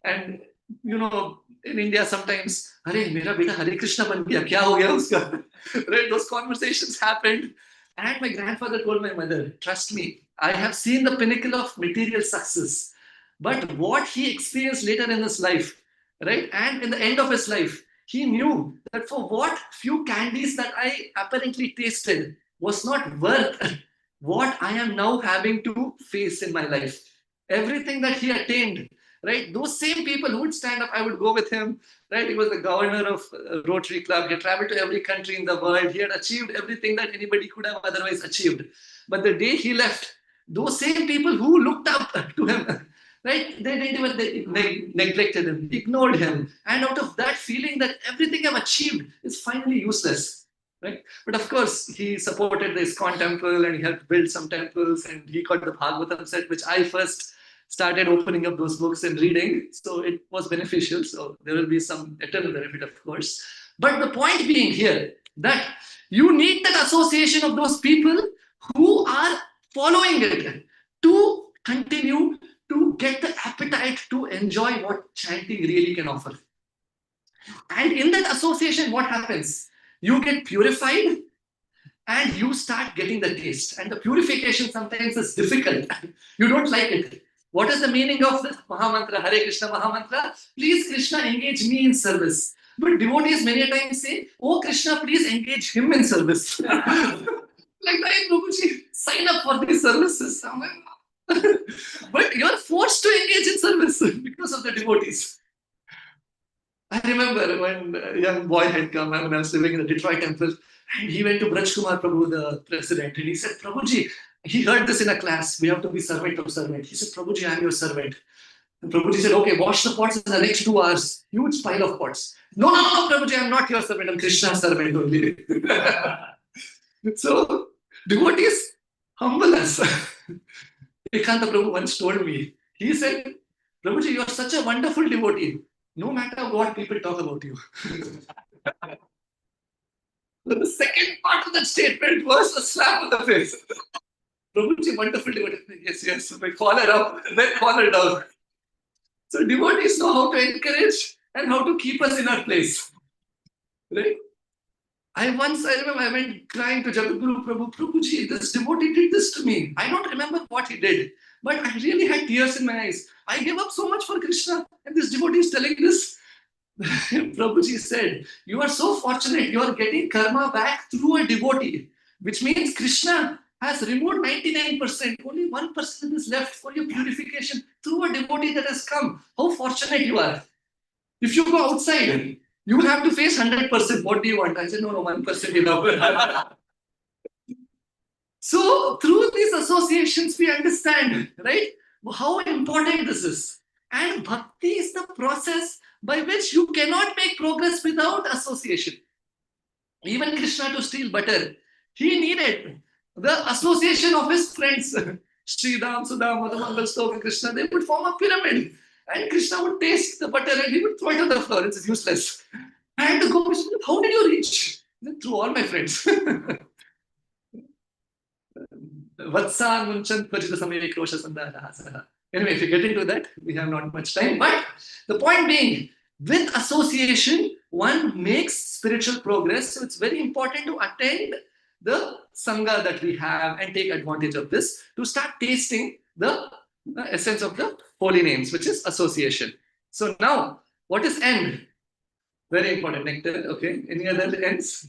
And, you know, in India, sometimes, Hare, mera beta Hare Krishna ban gaya, kya ho gaya uska? Right? Those conversations happened. And my grandfather told my mother, trust me, I have seen the pinnacle of material success. But what he experienced later in his life, right? And in the end of his life, he knew that for what few candies that I apparently tasted was not worth what I am now having to face in my life. Everything that he attained, right? Those same people who would stand up, I would go with him, right? He was the governor of Rotary Club. He had traveled to every country in the world. He had achieved everything that anybody could have otherwise achieved. But the day he left, those same people who looked up to him, right? They neglected him, ignored him. And out of that feeling that everything I've achieved is finally useless. Right? But of course, he supported the ISKCON temple and he helped build some temples, and he got the Bhagavatam set, which I first started opening up those books and reading. So it was beneficial. So there will be some eternal benefit, of course. But the point being here that you need that association of those people who are following it to continue to get the appetite to enjoy what chanting really can offer. And in that association, what happens? You get purified and you start getting the taste. And the purification sometimes is difficult. You don't like it. What is the meaning of this Mahamantra, Hare Krishna Mahamantra? Please, Krishna, engage me in service. But devotees many times say, oh, Krishna, please engage him in service. Like, hey, Prabhuji, sign up for these services. But you're forced to engage in service because of the devotees. I remember when a young boy had come, when I was living in the Detroit temple, and he went to Braj Kumar Prabhu, the president, and he said, Prabhuji, he heard this in a class. We have to be servant of servant. He said, Prabhuji, I am your servant. And Prabhuji said, okay, wash the pots in the next 2 hours. Huge pile of pots. No, Prabhuji, I am not your servant. I am Krishna's servant only. So, devotees humble us. Ekanta Prabhu once told me, he said, Prabhuji, you are such a wonderful devotee. No matter what people talk about you. The second part of that statement was a slap on the face. Prabhuji, wonderful devotee. Yes. My collar up, then collar down. So devotees know how to encourage and how to keep us in our place. Right? I remember I went crying to Jagadguru Prabhu, Prabhuji, this devotee did this to me. I don't remember what he did, but I really had tears in my eyes. I gave up so much for Krishna, and this devotee is telling this. Prabhuji said, you are so fortunate, you are getting karma back through a devotee, which means Krishna has removed 99%, only 1% is left for your purification through a devotee that has come. How fortunate you are. If you go outside, you will have to face 100%. What do you want? I said, no, 1% enough. So through these associations, we understand, right, how important this is. And bhakti is the process by which you cannot make progress without association. Even Krishna to steal butter, he needed the association of his friends. Sridham, Sudham, Madhamangal, Stoka, Krishna, they would form a pyramid. And Krishna would taste the butter and he would throw it on the floor. It's useless. I had to go, how did you reach? Through all my friends. Anyway, if you get into that, we have not much time. But the point being, with association, one makes spiritual progress. So it's very important to attend the Sangha that we have and take advantage of this to start tasting the essence of the holy names, which is association. So now, what is end? Very important, nectar. Okay. Any other ends?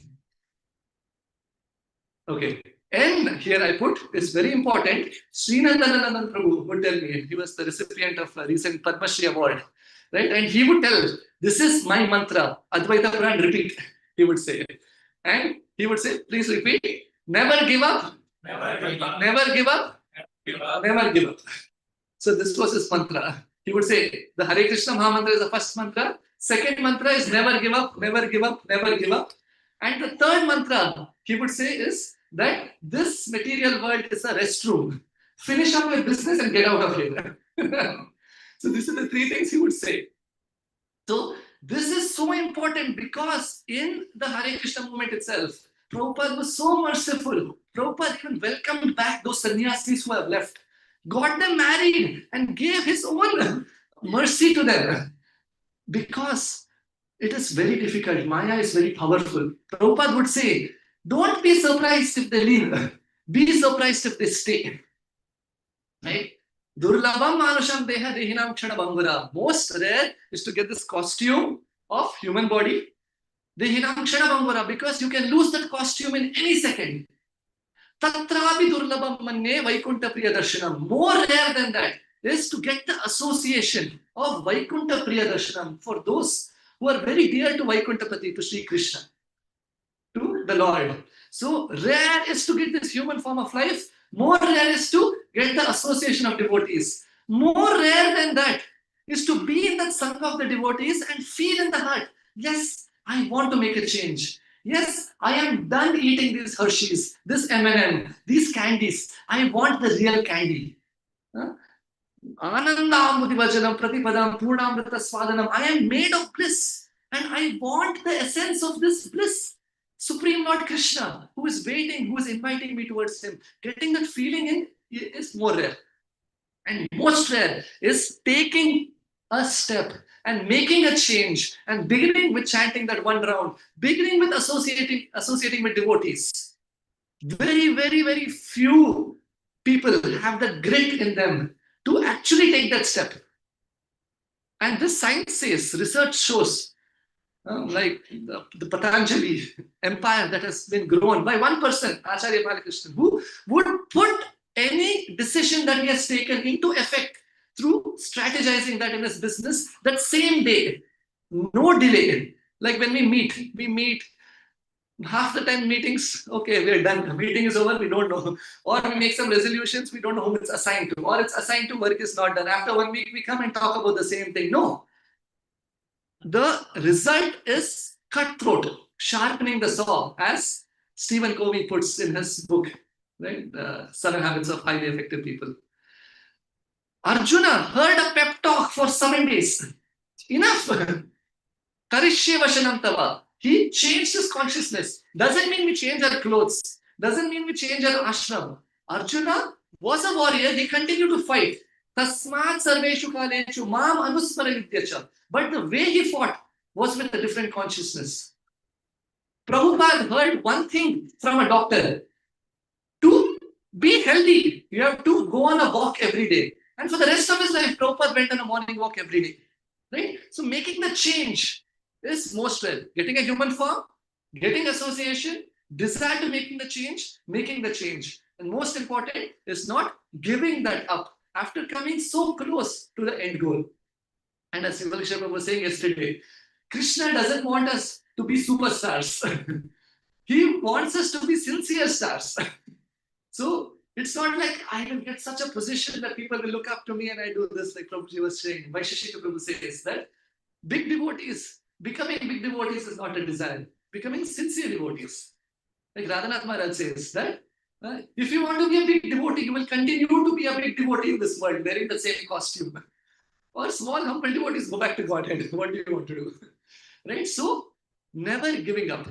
Okay. N here I put is very important. Srinandananandan Prabhu would tell me, he was the recipient of a recent Padma Shri award, right? And he would tell, this is my mantra, Advaita Pran, repeat, he would say. And he would say, please repeat, never give up, never give up, never give up, never give up. So this was his mantra. He would say, the Hare Krishna Mahamantra is the first mantra. Second mantra is never give up, never give up, never give up. And the third mantra, he would say, is that this material world is a restroom. Finish up your business and get out of here. So these are the three things he would say. So this is so important because in the Hare Krishna movement itself, Prabhupada was so merciful. Prabhupada even welcomed back those sannyasis who have left, got them married and gave his own mercy to them. Because it is very difficult. Maya is very powerful. Prabhupada would say, don't be surprised if they leave. Be surprised if they stay. Right? Durlabam manusham deha dehinam kshana bangura. Most rare is to get this costume of human body. Dehinam kshana bangura, because you can lose that costume in any second. Tatrapi durlabam manne vaikunta priya darshanam. More rare than that is to get the association of Vaikunta Priya Darshanam for those who are very dear to Vaikuntapati, to Sri Krishna, to the Lord. So rare is to get this human form of life. More rare is to get the association of devotees. More rare than that is to be in that Sangha of the devotees and feel in the heart, yes, I want to make a change. Yes, I am done eating these Hershey's, this M&M, these candies. I want the real candy. Anandamudivachanam pratipadam purnamrita swadanam. I am made of bliss and I want the essence of this bliss. Supreme Lord Krishna, who is waiting, who is inviting me towards him. Getting that feeling in is more rare. And most rare is taking a step and making a change and beginning with chanting that one round, beginning with associating with devotees. Very, very, very few people have that grit in them to actually take that step. And this science says, research shows, like the Patanjali empire that has been grown by one person, Acharya Balakrishnan, who would put any decision that he has taken into effect through strategizing that in his business that same day, no delay. Like when we meet Half the time meetings, okay, we're done. The meeting is over, we don't know. Or we make some resolutions, we don't know whom it's assigned to. Or it's assigned to, work is not done. After 1 week, we come and talk about the same thing. No. The result is cutthroat, sharpening the saw, as Stephen Covey puts in his book, right? The 7 Habits of Highly Effective People. Arjuna heard a pep talk for 7 days. Enough. Karishye Vashanam Tava. He changed his consciousness. Doesn't mean we change our clothes. Doesn't mean we change our ashram. Arjuna was a warrior. He continued to fight. Tasmat sarveshu kaleshu mam anusmara vidyacha. But the way he fought was with a different consciousness. Prabhupada heard one thing from a doctor. To be healthy, you have to go on a walk every day. And for the rest of his life, Prabhupada went on a morning walk every day. Right? So making the change is most rare. Getting a human form, getting association, desire to making the change. And most important is not giving that up after coming so close to the end goal. And as Sivalksha was saying yesterday, Krishna doesn't want us to be superstars. He wants us to be sincere stars. So it's not like I will get such a position that people will look up to me and I do this, like Prabhuji was saying. Vaisheshika Prabhu says that big devotees, becoming big devotees is not a desire. Becoming sincere devotees. Like Radhanath Maharaj says that if you want to be a big devotee, you will continue to be a big devotee in this world, wearing the same costume. Or small, humble devotees, go back to Godhead. What do you want to do? Right? So, never giving up.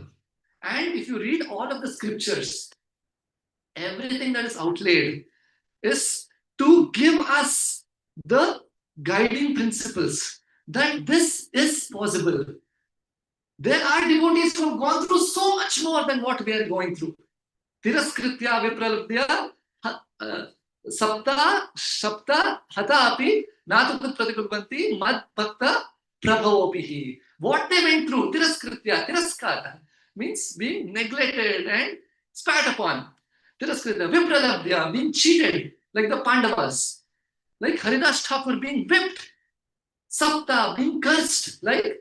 And if you read all of the scriptures, everything that is outlaid is to give us the guiding principles that this is possible. There are devotees who have gone through so much more than what we are going through. Tiraskritya vipralabdya sapta shapta hata api natut pratikulvanti mad bhakta prabhavopihi. What they went through, tiraskritya, tiraskara, means being neglected and spat upon. Tiraskritya, vipralabdya, being cheated, like the Pandavas. Like Haridas Thakur being whipped. Sapta, being cursed, like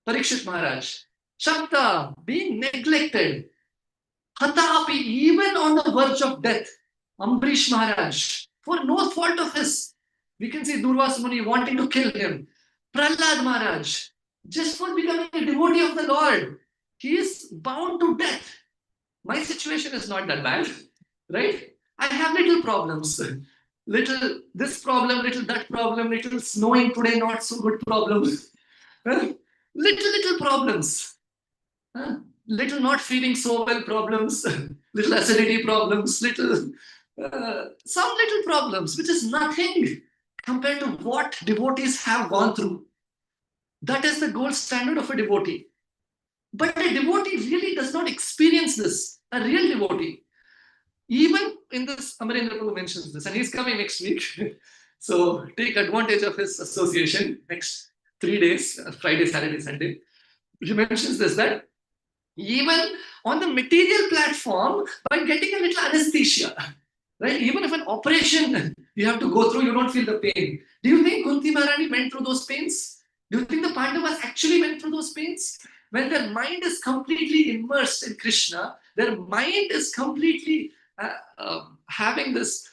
Parikshit Maharaj. Shapta, being neglected. Hatapi, even on the verge of death. Ambrish Maharaj, for no fault of his. We can see Durvas Muni wanting to kill him. Prahlad Maharaj, just for becoming a devotee of the Lord. He is bound to death. My situation is not that bad, right? I have little problems. Little this problem, little that problem, little snowing today, not so good problems. Little problems. Little not feeling so well problems, little acidity problems, some little problems, which is nothing compared to what devotees have gone through. That is the gold standard of a devotee. But a devotee really does not experience this. A real devotee. Even in this, Amarendra Prabhu mentions this, and he's coming next week. So take advantage of his association next 3 days, Friday, Saturday, Sunday. He mentions this, that even on the material platform, by getting a little anesthesia, right? Even if an operation you have to go through, you don't feel the pain. Do you think Kunti Maharani went through those pains? Do you think the Pandavas actually went through those pains? When their mind is completely immersed in Krishna, their mind is completely having this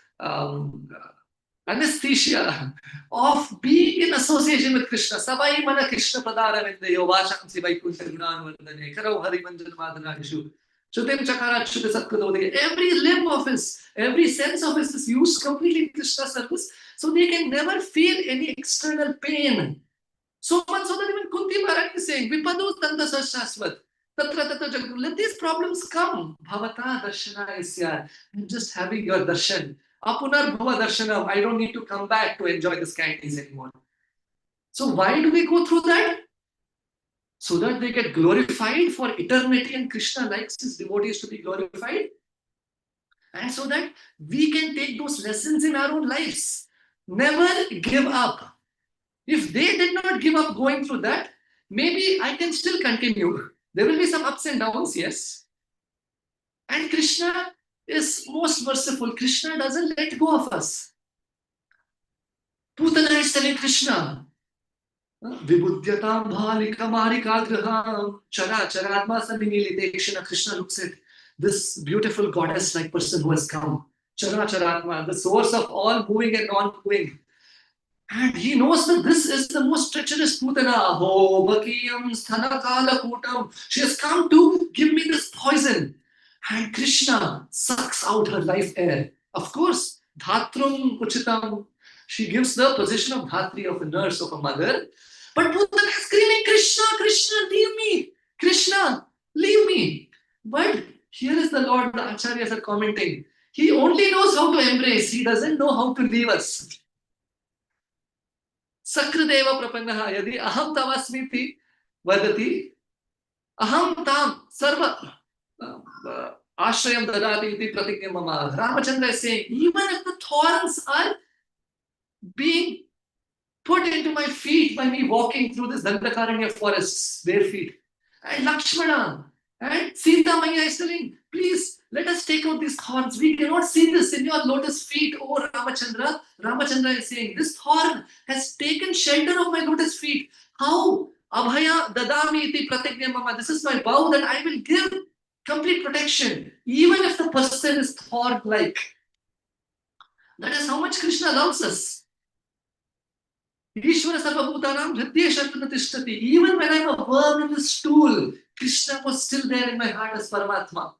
anesthesia of being in association with Krishna. Sabai mana Krishna pradara vendayo vashamsi vaikunta gunanvardhane karau harimanjan madhanadishu shutim chakarat shuti satkadodaya. Every limb of his, every sense of his is used completely in Krishna service, so they can never feel any external pain. So much so that even Kunti Maharani is saying, Vipadu tanda sashasvat. Let these problems come. Bhavata darshana isya. I'm just having your darshan. Apunar bhava darshanam. I don't need to come back to enjoy this kindness anymore. So why do we go through that? So that they get glorified for eternity, and Krishna likes his devotees to be glorified. And so that we can take those lessons in our own lives. Never give up. If they did not give up going through that, maybe I can still continue. There will be some ups and downs, yes. And Krishna is most merciful. Krishna doesn't let go of us. Putana is telling Krishna, Vibudyatam bhalika marikagraham chara charatma saminiliteshana. Krishna looks at this beautiful goddess-like person who has come. Chara charatma, the source of all moving and non-moving. And he knows that this is the most treacherous Putana. Ho Bakiyam Sthanakala Kutam. She has come to give me this poison. And Krishna sucks out her life air. Of course, Dhatrum Uchitam. She gives the position of Dhatri, of a nurse, of a mother. But Putana is screaming, Krishna, Krishna, leave me. Krishna, leave me. But here is the Lord, the Acharyas are commenting. He only knows how to embrace. He doesn't know how to leave us. Sakradeva prapannaha yadi aham tavasmiti vadati aham tam sarva ashrayam dadati iti pratikya mama. Ramachandra is saying, even if the thorns are being put into my feet by me walking through this Dandakaranya forests, bare feet, and Lakshmana and Sita Maya is telling, please let us take out these thorns. We cannot see this in your lotus feet, O Ramachandra. Ramachandra is saying, this thorn has taken shelter of my lotus feet. How? Abhaya dadami iti pratignya mama. This is my vow that I will give complete protection, even if the person is thorn-like. That is how much Krishna loves us. Ishvara sarvabhutanam hridye shartana tishtati. Even when I am a worm in the stool, Krishna was still there in my heart as Paramatma.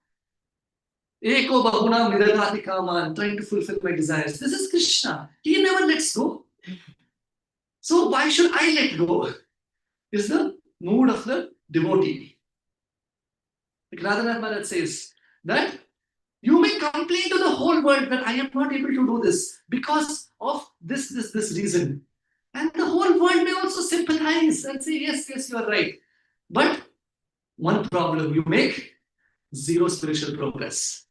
Eko bahunam nidadhati kaman, trying to fulfill my desires. This is Krishna. He never lets go. So why should I let go? Is the mood of the devotee. Like Radhanath Maharaj says that you may complain to the whole world that I am not able to do this because of this reason. And the whole world may also sympathize and say, yes, you are right. But one problem, you make zero spiritual progress.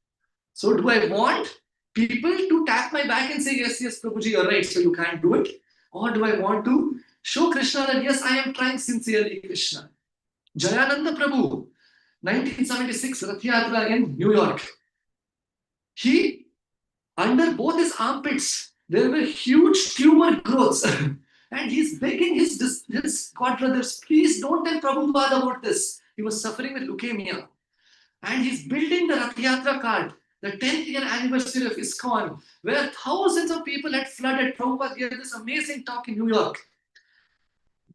So do I want people to tap my back and say, yes, Prabhuji, you're right, so you can't do it? Or do I want to show Krishna that, yes, I am trying sincerely, Krishna? Jayananda Prabhu, 1976, Rath Yatra in New York. He, under both his armpits, there were huge tumor growths. And he's begging his godbrothers, please don't tell Prabhupada about this. He was suffering with leukemia. And he's building the Rath Yatra cart, the 10th year anniversary of ISKCON, where thousands of people had flooded. Prabhupada gave this amazing talk in New York.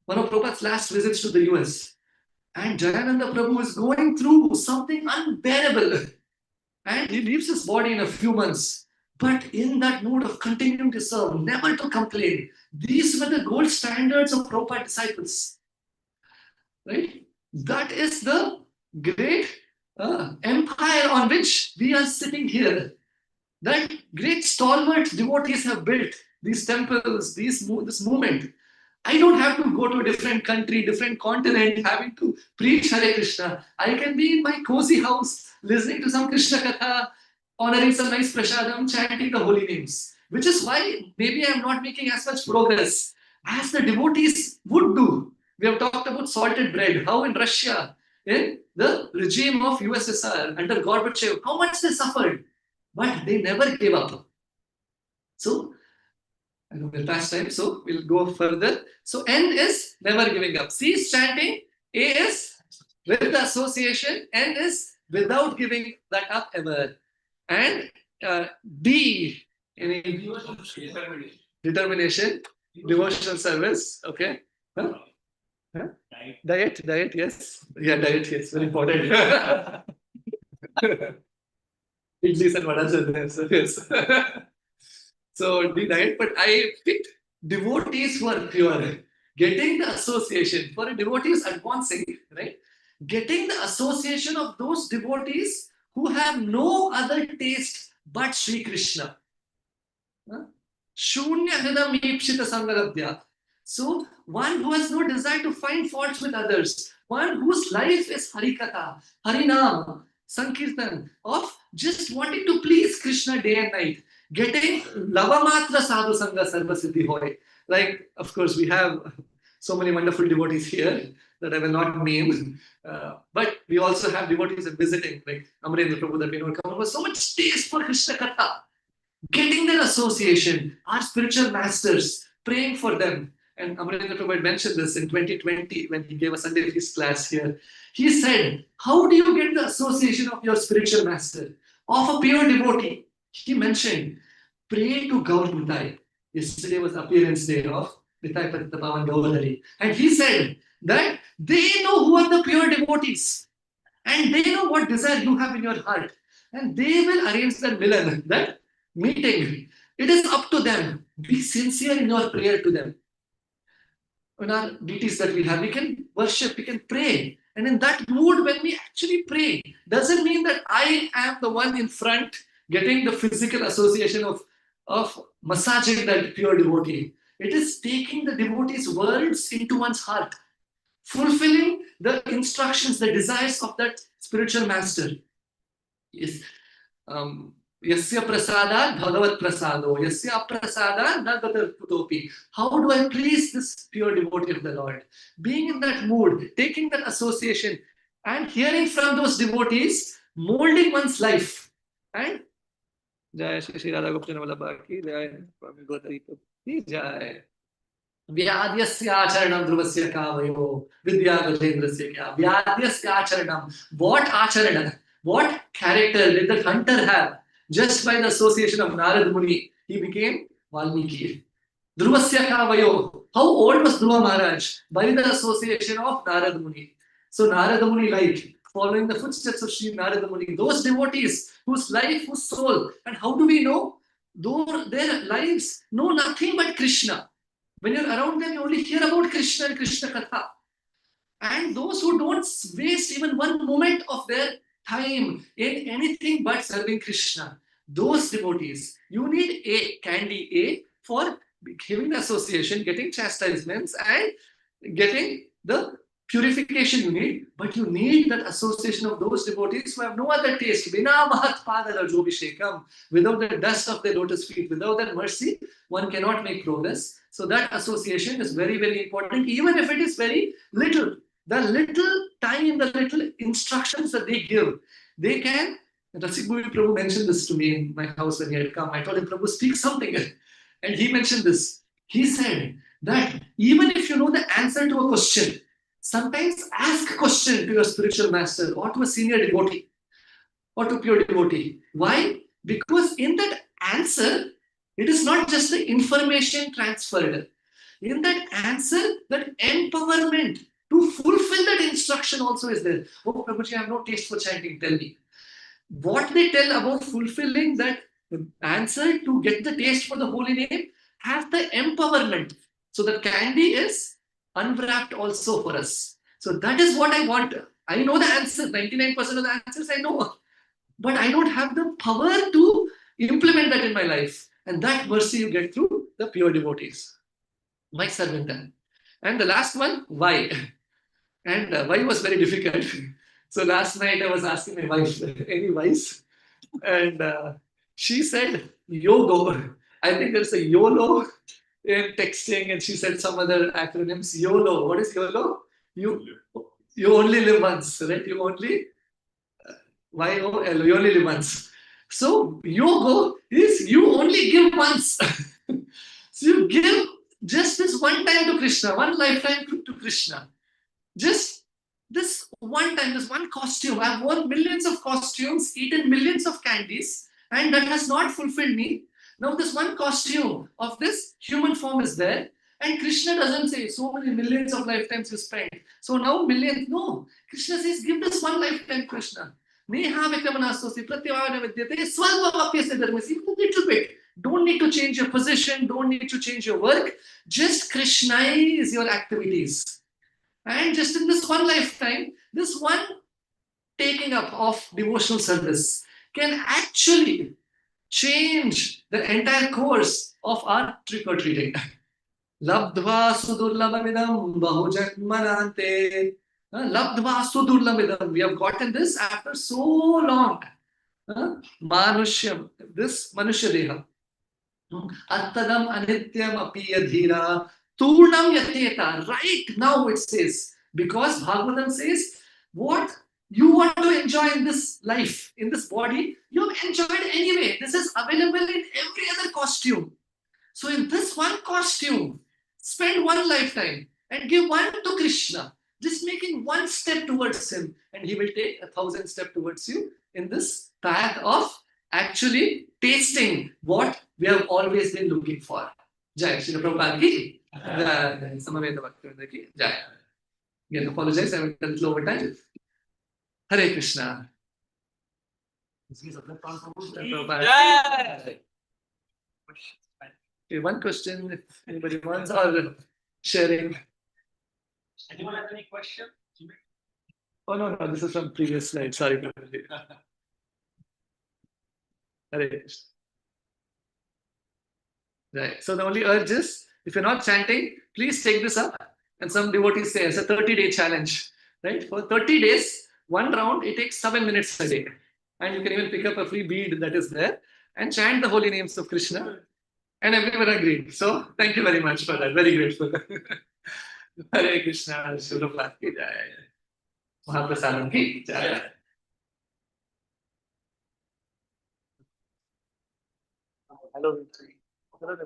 One of Prabhupada's last visits to the US. And Jayananda Prabhu is going through something unbearable. And he leaves his body in a few months. But in that mood of continuing to serve, never to complain. These were the gold standards of Prabhupada disciples. Right? That is the great empire on which we are sitting here. That great stalwart devotees have built these temples, this movement. I don't have to go to a different country, different continent, having to preach Hare Krishna. I can be in my cozy house, listening to some Krishna Katha, honoring some nice prasadam, chanting the holy names. Which is why maybe I am not making as much progress as the devotees would do. We have talked about salted bread, how in Russia, in the regime of USSR under Gorbachev, how much they suffered, but they never gave up. So, I know we'll pass time, so we'll go further. So, N is never giving up. C is chanting, A is with the association, N is without giving that up ever. And D, any determination, devotional service, okay. Huh? Huh? Diet, yes. Yeah, diet, yes, very important. Idlis and vadas are there, so yes. So the diet, but I picked devotees who are pure. Getting the association, for a devotee is advancing, right? Getting the association of those devotees who have no other taste but Sri Krishna. Shunya hridam ipshita sangarabhya. So, one who has no desire to find faults with others, one whose life is Harikatha, Harinam, Sankirtan, of just wanting to please Krishna day and night, getting Lavamatra Sadhu Sangha Sarva Siddhi Hoy. Like, of course, we have so many wonderful devotees here that I will not name, but we also have devotees visiting, like Amarendra Prabhu that we know come with so much taste for Krishna Katha. Getting their association, our spiritual masters, praying for them, And Amarendra Prabhu had mentioned this in 2020 when he gave a Sunday feast class here. He said, how do you get the association of your spiritual master, of a pure devotee? He mentioned, pray to Gaur Nitai. Yesterday was appearance day of Nitai Patita Pavan Gaurhari. And he said that they know who are the pure devotees. And they know what desire you have in your heart. And they will arrange that milan, that meeting. It is up to them. Be sincere in your prayer to them. In our deities that we have, we can worship, we can pray. And in that mood, when we actually pray, doesn't mean that I am the one in front getting the physical association of massaging that pure devotee. It is taking the devotee's words into one's heart, fulfilling the instructions, the desires of that spiritual master. Yes. Yasya prasadat bhagavat prasado, yasya aprasadat nagatar putopi. How do I please this pure devotee of the Lord? Being in that mood, taking that association, and hearing from those devotees, molding one's life. And Jai Shri Radha Gopala Vallabha ki Jai, Swami Gotari ki Jai. Vyadyasya acharanam dhruvasya kavayo vidya gajendrasya kya. Vyadyasya acharanam. What acharana? What character did the hunter have? Just by the association of Narad Muni, he became Valmiki. Dhruvasya kavayo. How old was Dhruva Maharaj? By the association of Narad Muni. So Narad Muni, like following the footsteps of Sri Narad Muni, those devotees whose life, whose soul, and how do we know? Though their lives know nothing but Krishna. When you're around them, you only hear about Krishna and Krishna Katha. And those who don't waste even one moment of their time in anything but serving Krishna, those devotees, you need a candy A for giving association, getting chastisements, and getting the purification you need, but you need that association of those devotees who have no other taste. Vina mahat pada rajobhishekam. Without the dust of their lotus feet, without that mercy, one cannot make progress. So that association is very, very important, even if it is very little. The little time, the little instructions that they give, they can. Rasik Bhuvi Prabhu mentioned this to me in my house when he had come. I told him, Prabhu, speak something. And he mentioned this. He said that even if you know the answer to a question, sometimes ask a question to your spiritual master or to a senior devotee or to pure devotee. Why? Because in that answer, it is not just the information transferred. In that answer, that empowerment to fulfill that instruction also is there. Oh, Prabhuji, I have no taste for chanting. Tell me. What they tell about fulfilling that answer to get the taste for the holy name has the empowerment. So the candy is unwrapped also for us. So that is what I want. I know the answer. 99% of the answers I know. But I don't have the power to implement that in my life. And that mercy you get through the pure devotees. My serving them. And the last one, why? And why was very difficult. So last night I was asking my wife, any whys? And she said, YOLO. I think there's a YOLO in texting, and she said some other acronyms. YOLO. What is YOLO? You only live once, right? You only YOLO. You only live once. So YOGO is you only give once. So you give just this one time to Krishna, one lifetime to Krishna. Just this one time, this one costume. I've worn millions of costumes, eaten millions of candies, and that has not fulfilled me. Now this one costume of this human form is there, and Krishna doesn't say so many millions of lifetimes you spent. So now millions, no. Krishna says, give this one lifetime, Krishna. Neha vikramanastosi pratyavana vidyate swalvapapyasya dharmasi. A little bit. Don't need to change your position, don't need to change your work. Just Krishnaize your activities. And just in this one lifetime, this one taking up of devotional service can actually change the entire course of our trick-or-treating. Labdva sudurlabhamidam bahujanmanante. Labdva sudurlabhamidam. We have gotten this after so long. Manushyam. This Manushya Deha. Attadam anityam apiyadhira. Turnam yateta. Right now it says, because Bhagavatam says, what you want to enjoy in this life, in this body, you've enjoyed anyway. This is available in every other costume. So in this one costume, Spend one lifetime and give one to Krishna. Just making one step towards him, and he will take 1,000 steps towards you in this path of actually tasting what we have always been looking for. Jai Shri Prabhupada ki Jai. Samaveta Bhaktivinoda ki Jai. Again, apologize, I went a little over time. Hare Krishna. Jai. Okay, one question if anybody wants, or sharing. Anyone have any question? Oh no, this is from previous slide. Sorry. Hare Krishna. Right. So the only urge is, if you're not chanting, please take this up. And some devotees say it's a 30-day challenge. Right? For 30 days, one round, it takes 7 minutes a day. And you can even pick up a free bead that is there and chant the holy names of Krishna. And everyone agreed. So thank you very much for that. Very grateful. Hare Krishna. Shurabha ki jai. Mahaprasadam ki jai. Hello. Hello.